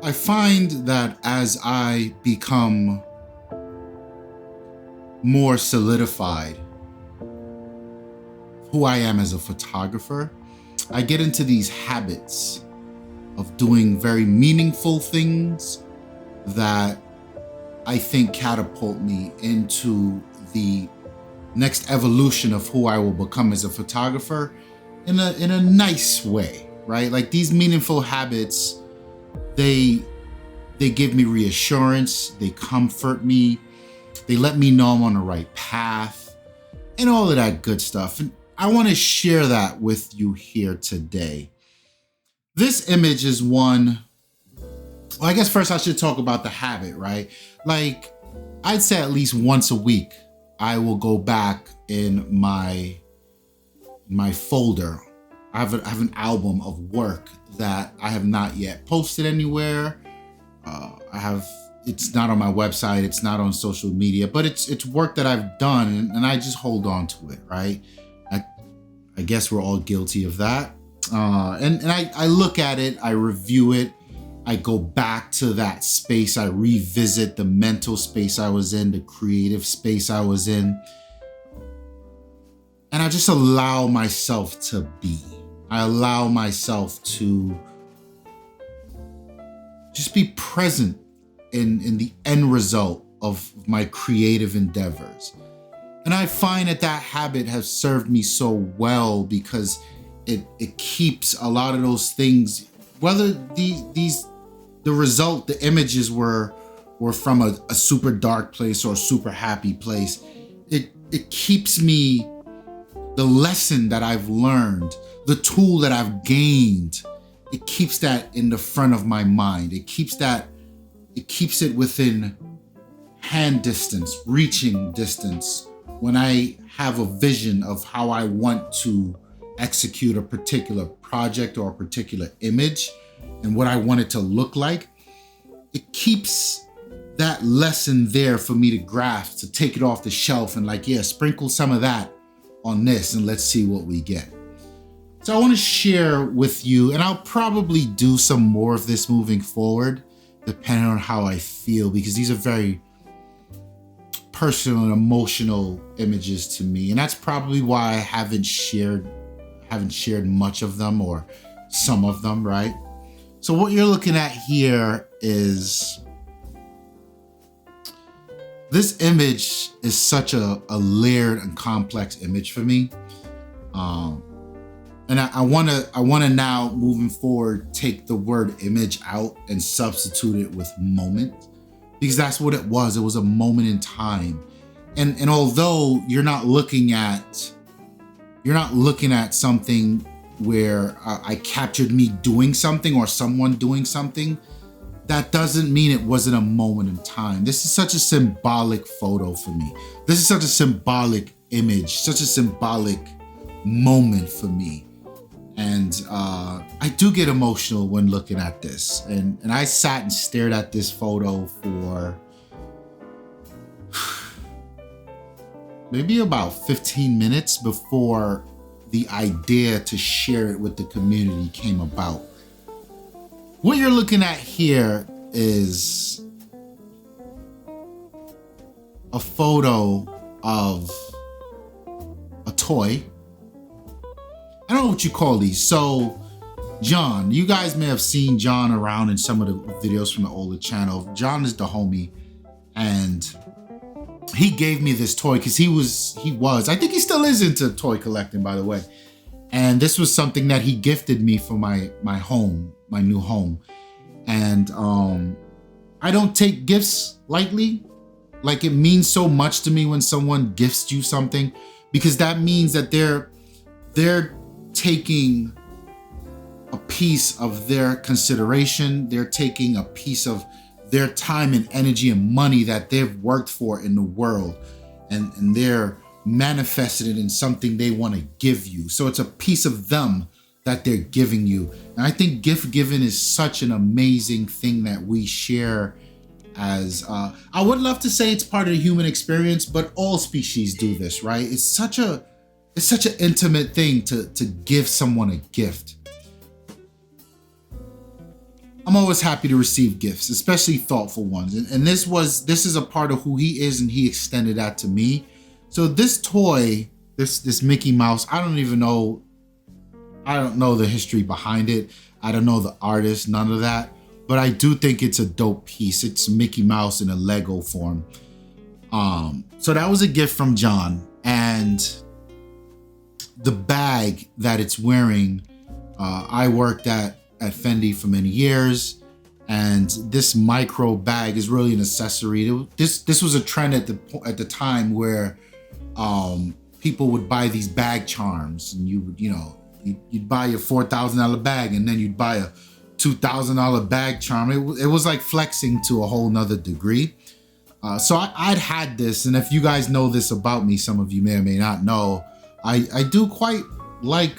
I find that as I become more solidified who I am as a photographer, I get into these habits of doing very meaningful things that I think catapult me into the next evolution of who I will become as a photographer in a nice way, right? Like these meaningful habits, they give me reassurance, they comfort me, they let me know I'm on the right path, and all of that good stuff. And I want to share that with you here today. This image is one, well, I guess first I should talk about the habit, right? Like, I'd say at least once a week, I will go back in my folder. I have an album of work that I have not yet posted anywhere. It's not on my website, it's not on social media, but it's work that I've done, and I just hold on to it, right? I guess we're all guilty of that. And I look at it, I review it, I go back to that space, I revisit the mental space I was in, the creative space I was in, and I just allow myself to be. I allow myself to just be present in the end result of my creative endeavors. And I find that habit has served me so well because it keeps a lot of those things, whether the result, the images were from a super dark place or a super happy place, it keeps me, the lesson that I've learned, the tool that I've gained, it keeps that in the front of my mind. It keeps it within hand distance, reaching distance, when I have a vision of how I want to execute a particular project or a particular image and what I want it to look like. It keeps that lesson there for me to grasp, to take it off the shelf and like, yeah, sprinkle some of that on this and let's see what we get. So I want to share with you, and I'll probably do some more of this moving forward, depending on how I feel, because these are very personal and emotional images to me. And that's probably why I haven't shared much of them, or some of them, right? So what you're looking at here is, this image is such a layered and complex image for me. And I wanna now, moving forward, take the word image out and substitute it with moment, because that's what it was. It was a moment in time. And although you're not looking at something where I captured me doing something or someone doing something, that doesn't mean it wasn't a moment in time. This is such a symbolic photo for me. This is such a symbolic image, such a symbolic moment for me. And I do get emotional when looking at this. And I sat and stared at this photo for maybe about 15 minutes before the idea to share it with the community came about. What you're looking at here is a photo of a toy. I don't know what you call these. So John, you guys may have seen John around in some of the videos from the older channel. John is the homie, and he gave me this toy because he was, I think he still is into toy collecting, by the way. And this was something that he gifted me for my home, my new home. And I don't take gifts lightly. Like, it means so much to me when someone gifts you something, because that means that they're taking a piece of their consideration. They're taking a piece of their time and energy and money that they've worked for in the world, and they're manifested it in something they want to give you. So it's a piece of them that they're giving you. And I think gift giving is such an amazing thing that we share as, I would love to say it's part of the human experience, but all species do this, right? It's such an intimate thing to give someone a gift. I'm always happy to receive gifts, especially thoughtful ones. And this is a part of who he is, and he extended that to me. So this toy, this Mickey Mouse, I don't know the history behind it. I don't know the artist, none of that. But I do think it's a dope piece. It's Mickey Mouse in a Lego form. So that was a gift from John. And the bag that it's wearing, I worked at Fendi for many years, and this micro bag is really an accessory. This was a trend at the time where people would buy these bag charms, and you'd buy your $4,000 bag, and then you'd buy a $2,000 bag charm. It was like flexing to a whole nother degree. So I'd had this, and if you guys know this about me, some of you may or may not know, I do quite like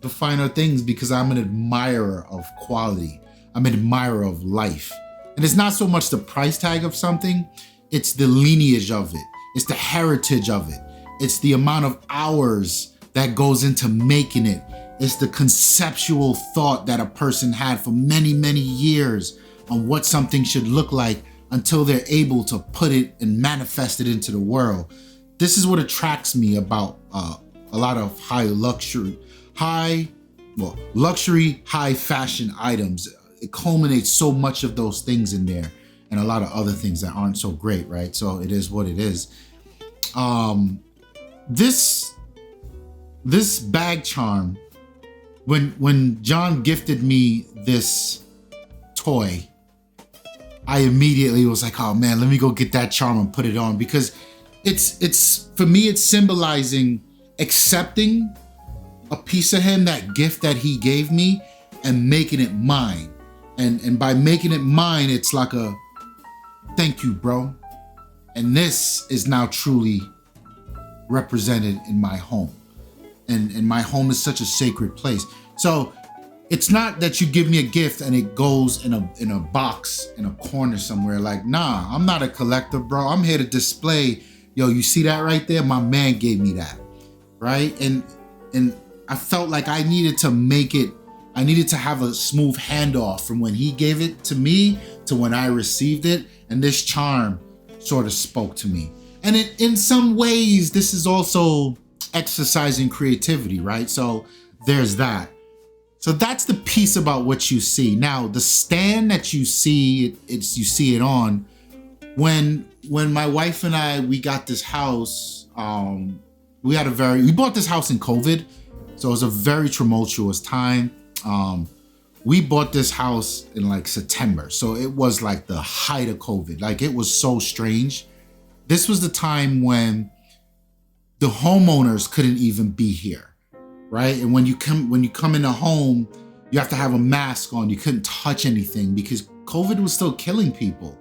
the finer things because I'm an admirer of quality. I'm an admirer of life. And it's not so much the price tag of something, it's the lineage of it. It's the heritage of it. It's the amount of hours that goes into making it. It's the conceptual thought that a person had for many, many years on what something should look like until they're able to put it and manifest it into the world. This is what attracts me about a lot of luxury, high fashion items. It culminates so much of those things in there, and a lot of other things that aren't so great, right? So it is what it is. This bag charm, when John gifted me this toy, I immediately was like, oh man, let me go get that charm and put it on, because it's for me, it's symbolizing accepting a piece of him, that gift that he gave me, and making it mine. And by making it mine, it's like a thank you, bro. And this is now truly represented in my home. And my home is such a sacred place. So it's not that you give me a gift and it goes in a box in a corner somewhere. Like, nah, I'm not a collector, bro. I'm here to display, yo, you see that right there? My man gave me that, right? And I felt like I needed to make it, I needed to have a smooth handoff from when he gave it to me to when I received it. And this charm sort of spoke to me. And in some ways, this is also exercising creativity, right? So there's that. So that's the piece about what you see. Now, the stand that you see, you see it on. When my wife and I, we got this house, we bought this house in COVID. So it was a very tumultuous time. We bought this house in like September. So it was like the height of COVID. Like, it was so strange. This was the time when the homeowners couldn't even be here, right? And when you come in a home, you have to have a mask on. You couldn't touch anything because COVID was still killing people.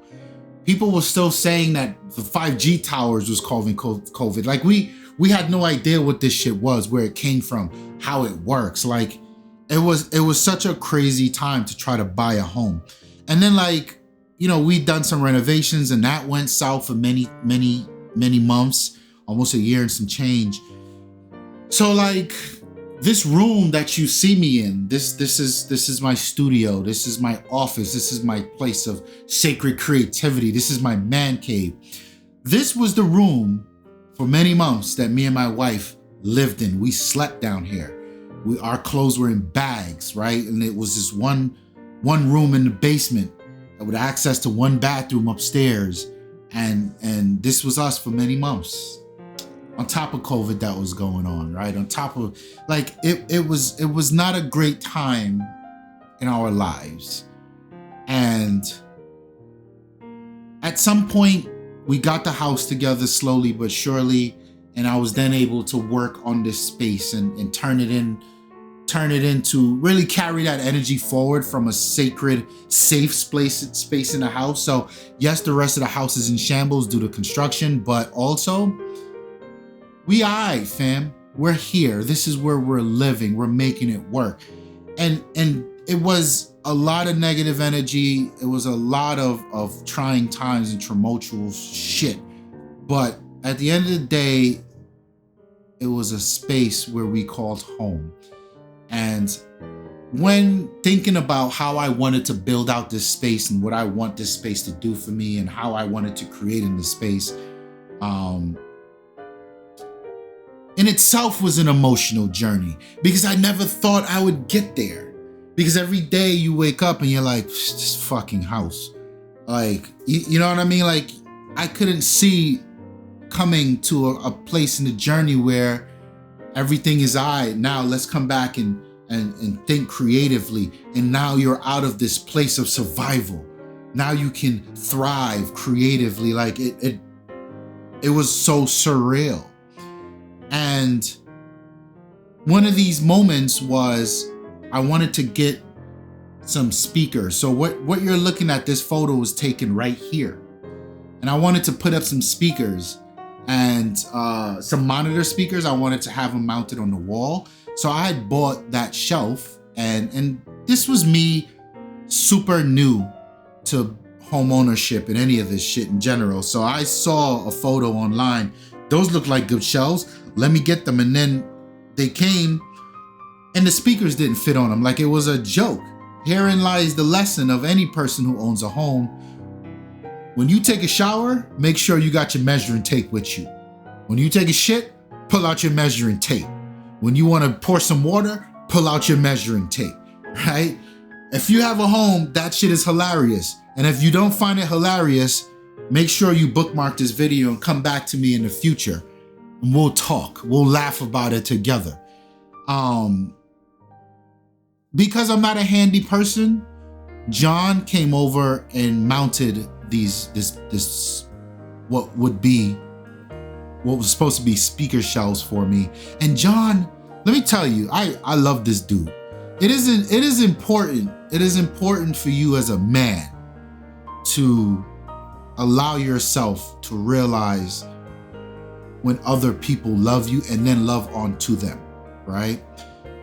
People were still saying that the 5G towers was causing COVID. Like, we had no idea what this shit was, where it came from, how it works. Like, it was such a crazy time to try to buy a home. And then, like, we'd done some renovations, and that went south for many, many, many months, almost a year and some change. So, like, this room that you see me in, this is my studio. This is my office. This is my place of sacred creativity. This is my man cave. This was the room for many months that me and my wife lived in. We slept down here. Our clothes were in bags, right? And it was this one room in the basement with access to one bathroom upstairs. And this was us for many months. On top of COVID that was going on, right? On top of, like, it was not a great time in our lives. And at some point, we got the house together slowly but surely, and I was then able to work on this space and turn it into really carry that energy forward from a sacred, safe space in the house. So yes, the rest of the house is in shambles due to construction, but also fam. We're here. This is where we're living. We're making it work. And it was a lot of negative energy. It was a lot of trying times and tumultuous shit. But at the end of the day, it was a space where we called home. And when thinking about how I wanted to build out this space and what I want this space to do for me and how I wanted to create in this space, in itself was an emotional journey because I never thought I would get there. Because every day you wake up and you're like, this fucking house. Like, you know what I mean? Like, I couldn't see coming to a place in the journey where everything is now let's come back and think creatively. And now you're out of this place of survival. Now you can thrive creatively. Like it was so surreal. And one of these moments was I wanted to get some speakers. So what you're looking at, this photo was taken right here. And I wanted to put up some speakers and some monitor speakers. I wanted to have them mounted on the wall. So I had bought that shelf and this was me super new to home ownership and any of this shit in general. So I saw a photo online. Those look like good shelves. Let me get them. And then they came and the speakers didn't fit on them. Like it was a joke. Herein lies the lesson of any person who owns a home. When you take a shower, make sure you got your measuring tape with you. When you take a shit, pull out your measuring tape. When you want to pour some water, pull out your measuring tape, right? If you have a home, that shit is hilarious. And if you don't find it hilarious, make sure you bookmark this video and come back to me in the future and we'll talk. We'll laugh about it together. Because I'm not a handy person, John came over and mounted this what was supposed to be speaker shelves for me. And John, let me tell you, I love this dude. It is important for you as a man to allow yourself to realize when other people love you and then love onto them, right?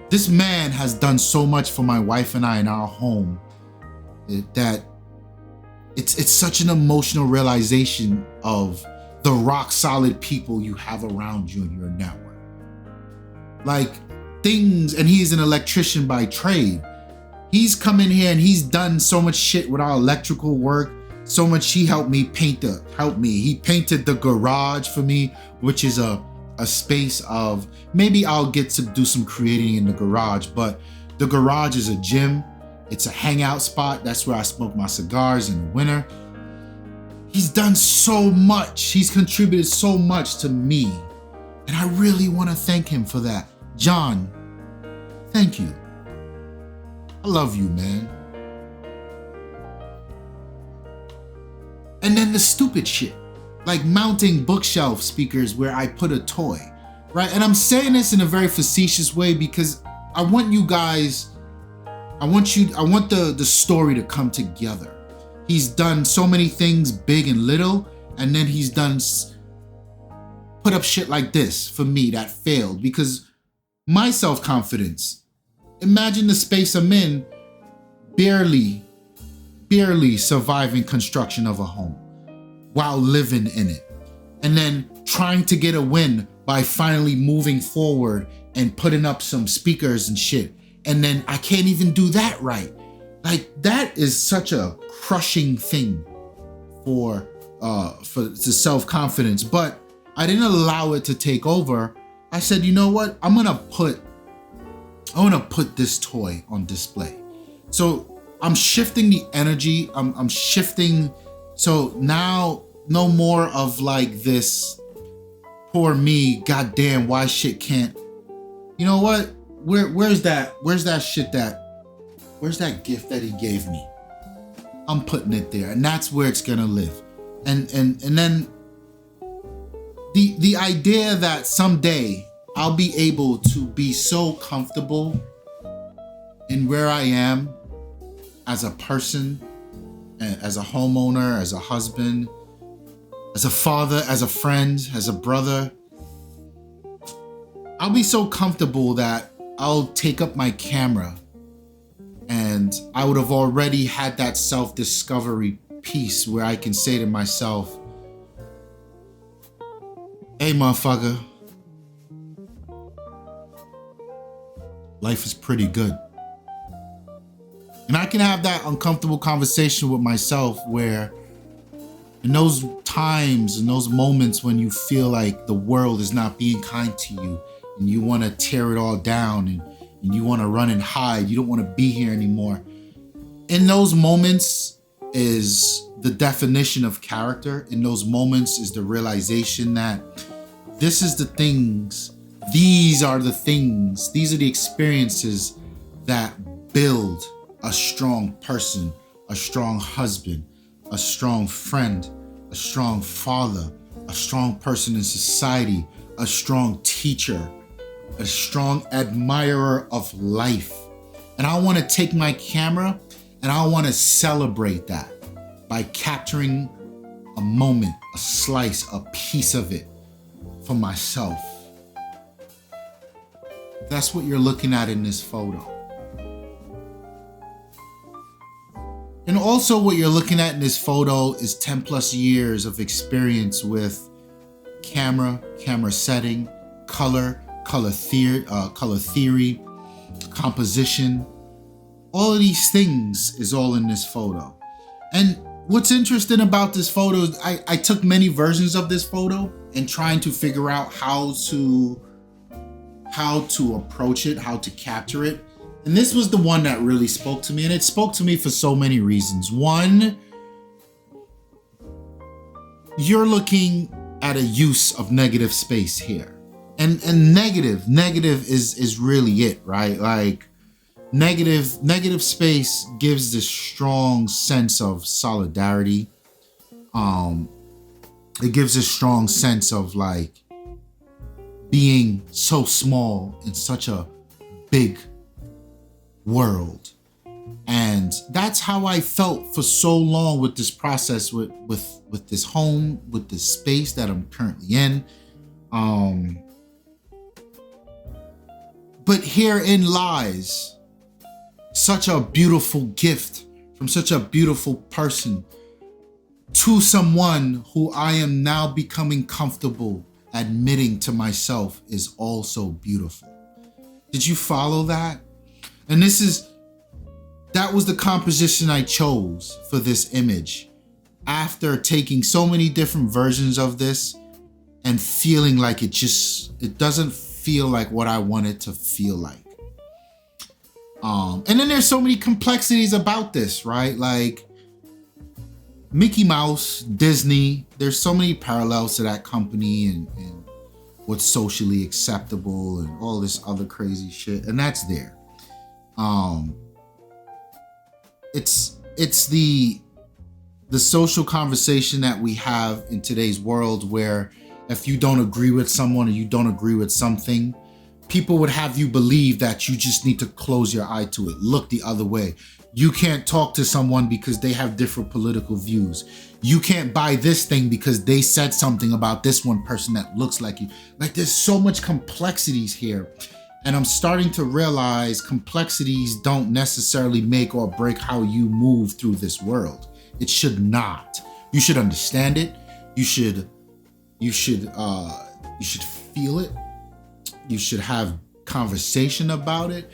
This man has done so much for my wife and I in our home that it's such an emotional realization of the rock solid people you have around you in your network. Like things, and he's an electrician by trade. He's come in here and he's done so much shit with our electrical work. So much he helped me paint he painted the garage for me, which is a space of, maybe I'll get to do some creating in the garage, but the garage is a gym. It's a hangout spot. That's where I smoke my cigars in the winter. He's done so much. He's contributed so much to me. And I really want to thank him for that. John, thank you. I love you, man. And then the stupid shit, like mounting bookshelf speakers where I put a toy, right? And I'm saying this in a very facetious way because I want you guys, I want the story to come together. He's done so many things big and little, and then he's done put up shit like this for me that failed because my self-confidence, imagine the space I'm in, barely surviving construction of a home while living in it. And then trying to get a win by finally moving forward and putting up some speakers and shit. And then I can't even do that right. Like that is such a crushing thing for the self-confidence, but I didn't allow it to take over. I said, you know what? I want to put this toy on display. So I'm shifting the energy. I'm shifting. So now no more of like this poor me, goddamn, why shit can't, you know what? Where's that gift that he gave me? I'm putting it there, and that's where it's gonna live. And then the idea that someday I'll be able to be so comfortable in where I am as a person, as a homeowner, as a husband, as a father, as a friend, as a brother. I'll be so comfortable that I'll take up my camera and I would have already had that self-discovery piece where I can say to myself, hey motherfucker, life is pretty good. And I can have that uncomfortable conversation with myself where in those times, in those moments when you feel like the world is not being kind to you and you want to tear it all down and you want to run and hide, you don't want to be here anymore. In those moments is the definition of character. In those moments is the realization that this is the things, these are the things, these are the experiences that build a strong person, a strong husband, a strong friend, a strong father, a strong person in society, a strong teacher, a strong admirer of life. And I want to take my camera and I want to celebrate that by capturing a moment, a slice, a piece of it for myself. That's what you're looking at in this photo. And also what you're looking at in this photo is 10 plus years of experience with camera setting, color theory, composition. All of these things is all in this photo. And what's interesting about this photo is I took many versions of this photo and trying to figure out how to approach it, how to capture it. And this was the one that really spoke to me, and it spoke to me for so many reasons. One, you're looking at a use of negative space here. And negative is really it, right? Like negative space gives this strong sense of solidarity. It gives a strong sense of like being so small in such a big world. And that's how I felt for so long with this process, with this home, with this space that I'm currently in. But herein lies such a beautiful gift from such a beautiful person to someone who I am now becoming comfortable admitting to myself is also beautiful. Did you follow that? And that was the composition I chose for this image after taking so many different versions of this and feeling like it doesn't feel like what I want it to feel like. And then there's so many complexities about this, right? Like Mickey Mouse, Disney, there's so many parallels to that company and what's socially acceptable and all this other crazy shit. And that's there. It's the social conversation that we have in today's world where if you don't agree with someone or you don't agree with something, people would have you believe that you just need to close your eye to it, look the other way. You can't talk to someone because they have different political views. You can't buy this thing because they said something about this one person that looks like you. Like there's so much complexities here. And I'm starting to realize complexities don't necessarily make or break how you move through this world. It should not. You should understand it. You should feel it. You should have conversation about it.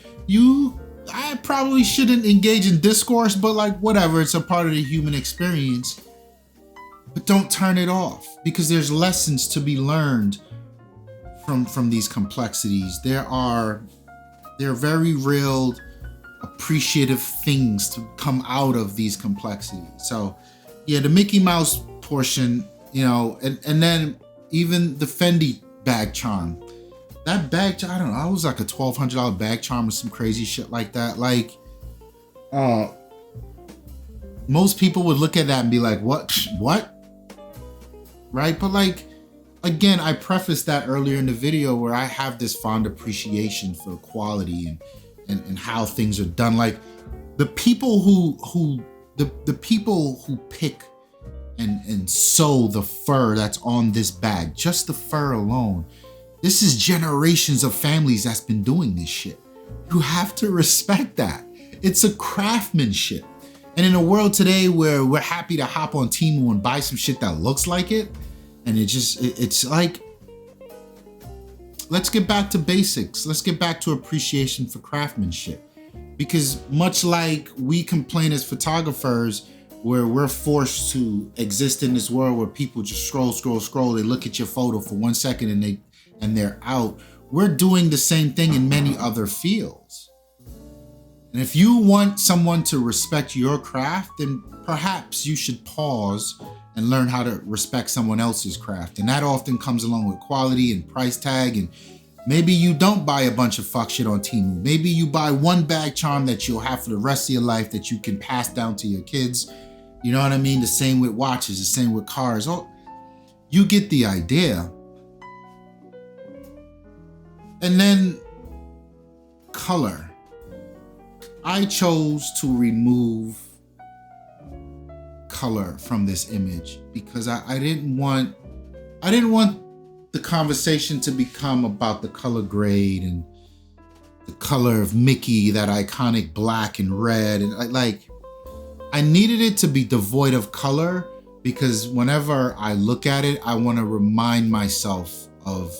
I probably shouldn't engage in discourse, but like whatever, it's a part of the human experience. But don't turn it off because there's lessons to be learned from these complexities. There are very real appreciative things to come out of these complexities. So yeah, the Mickey Mouse portion, and then even the Fendi bag charm. That bag charm, I don't know, it was like a $1,200 bag charm or some crazy shit like that. Like, most people would look at that and be like, what? Right? But like, again, I prefaced that earlier in the video where I have this fond appreciation for quality and how things are done. Like the people who pick and sew the fur that's on this bag, just the fur alone. This is generations of families that's been doing this shit. You have to respect that. It's a craftsmanship. And in a world today where we're happy to hop on Temu and buy some shit that looks like it, and it's like, let's get back to basics. Let's get back to appreciation for craftsmanship. Because much like we complain as photographers, where we're forced to exist in this world where people just scroll, they look at your photo for 1 second and they're out. We're doing the same thing in many other fields. And if you want someone to respect your craft, then perhaps you should pause and learn how to respect someone else's craft. And that often comes along with quality and price tag. And maybe you don't buy a bunch of fuck shit on Temu. Maybe you buy one bag charm that you'll have for the rest of your life that you can pass down to your kids. You know what I mean? The same with watches, the same with cars. Oh, you get the idea. And then color. I chose to remove color from this image because I didn't want the conversation to become about the color grade and the color of Mickey, that iconic black and red, and I needed it to be devoid of color because whenever I look at it, I want to remind myself of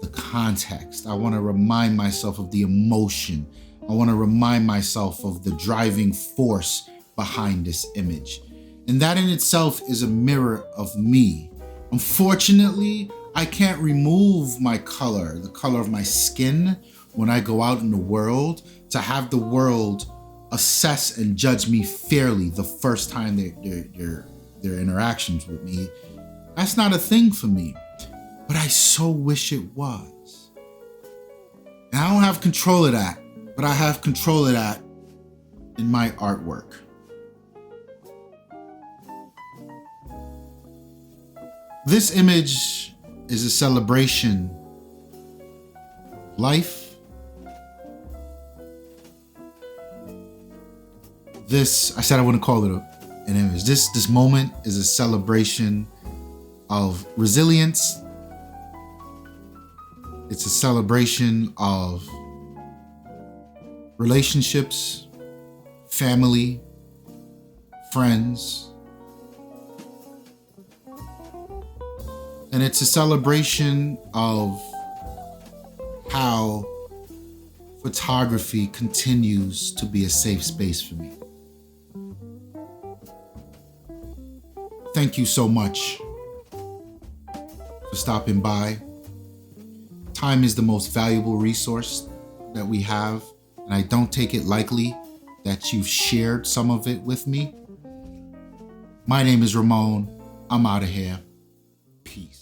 the context. I want to remind myself of the emotion. I want to remind myself of the driving force behind this image. And that in itself is a mirror of me. Unfortunately, I can't remove my color, the color of my skin, when I go out in the world, to have the world assess and judge me fairly the first time their interactions with me. That's not a thing for me, but I so wish it was. And I don't have control of that, but I have control of that in my artwork. This image is a celebration of life. I said I wouldn't call it an image. This moment is a celebration of resilience. It's a celebration of relationships, family, friends. And it's a celebration of how photography continues to be a safe space for me. Thank you so much for stopping by. Time is the most valuable resource that we have, and I don't take it lightly that you've shared some of it with me. My name is Ramon. I'm out of here. Peace.